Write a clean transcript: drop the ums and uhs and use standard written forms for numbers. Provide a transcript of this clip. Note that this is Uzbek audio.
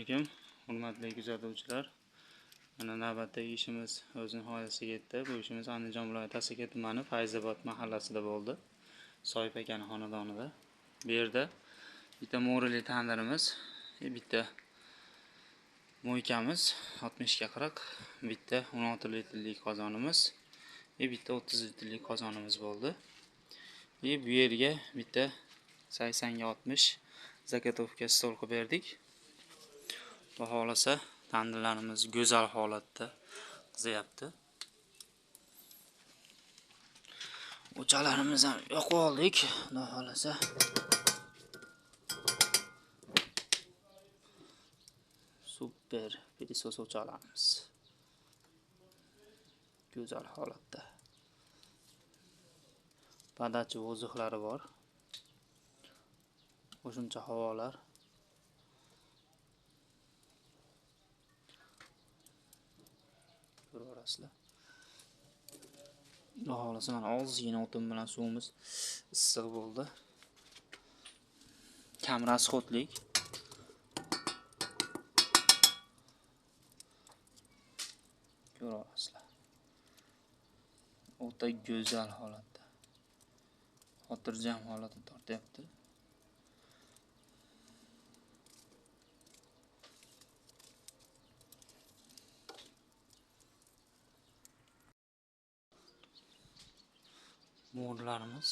alaykum, hurmatli kuzatuvchilar. Mana navbatdagi ishimiz o'z nihoyasiga yetdi. Bu ishimiz Andijon viloyati Asaka tumani Fayzobod mahallasida bo'ldi. Soyib akani xonadonida. Bu yerda bitta mo'rili tandirimiz, bitta mo'ykamiz 60 ga 40, bitta 16 litrlik qozonimiz, bitta 30 litrlik qozonimiz bo'ldi. Bu yerga bitta 80 ga 60 zakotovka stol qilib berdik. Xudo xolasa tandirlarimiz go'zal holatda qiziyapti. O'chalarimiz ham yoqib oldik. Xudo xolasa super pilisos o'chalarimiz go'zal holatda. Padachi voziqlari bor. Qo'shimcha havolar. Ko'rasizlar. Xudo xolasa mana ozgina o'tin bilan suvimiz issiq bo'ldi. Kam rasxodlik. Ko'rasizlar. O'ta go'zal holatda. Xotirjam holatda tortyapti. Mo'rlarimiz